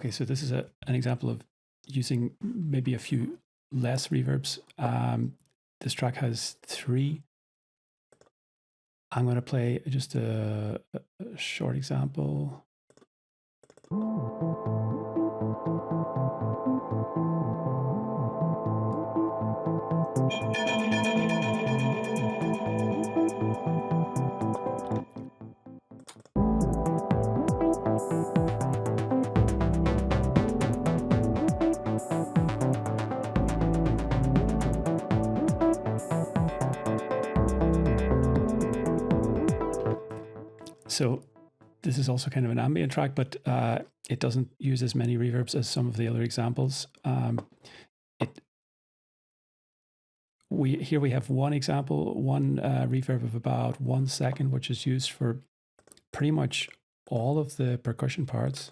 Okay, so this is an example of using maybe a few less reverbs. This track has 3. I'm going to play just a short example. So this is also kind of an ambient track, but it doesn't use as many reverbs as some of the other examples. Here we have one example, one reverb of about 1 second, which is used for pretty much all of the percussion parts.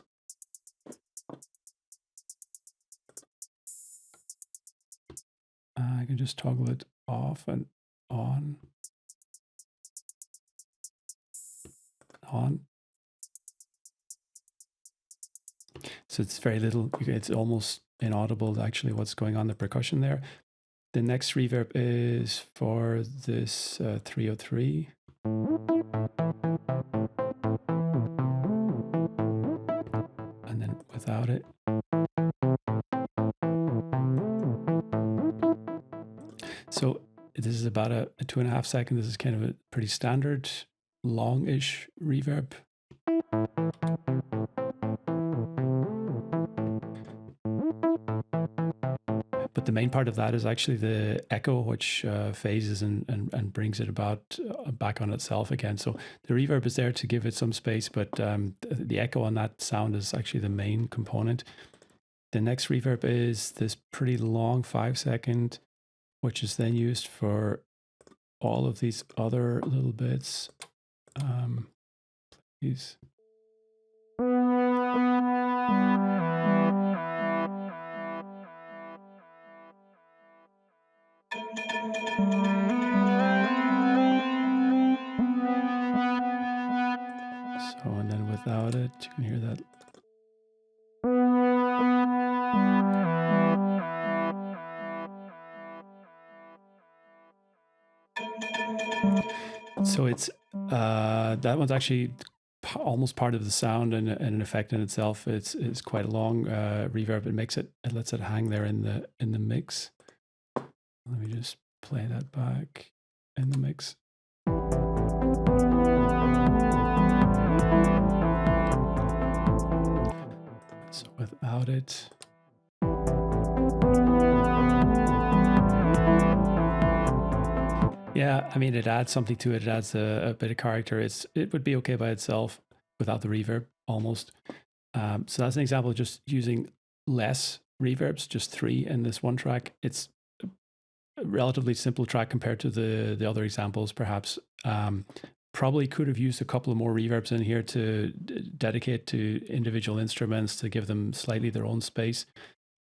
I can just toggle it off and on. So it's very little, it's almost inaudible actually what's going on in the percussion there. The next reverb is for this 303. And then without it. So this is about a 2.5 second. This is kind of a pretty standard long-ish reverb. But the main part of that is actually the echo, which phases and brings it about back on itself again. So the reverb is there to give it some space, but the echo on that sound is actually the main component. The next reverb is this pretty long 5 second, which is then used for all of these other little bits. Please. So, and then without it, you can hear that. So it's that one's actually almost part of the sound and an effect in itself. It's quite a long reverb. It lets it hang there in the mix. Let me just play that back in the mix. So without it. Yeah, I mean, it adds something to it. It adds a bit of character. It would be okay by itself without the reverb, almost. So that's an example of just using less reverbs, just 3 in this one track. It's a relatively simple track compared to the other examples, perhaps. Probably could have used a couple of more reverbs in here to dedicate to individual instruments to give them slightly their own space.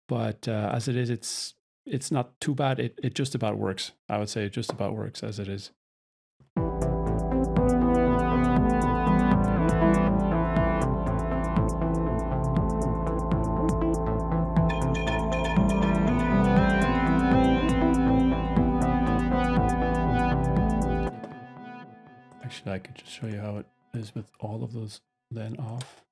But as it is, it's not too bad. It just about works. I would say it just about works as it is. Actually, I could just show you how it is with all of those then off.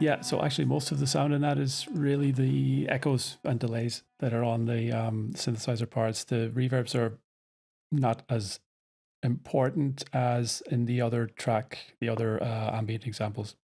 Yeah, so actually most of the sound in that is really the echoes and delays that are on the synthesizer parts. The reverbs are not as important as in the other track, the other ambient examples.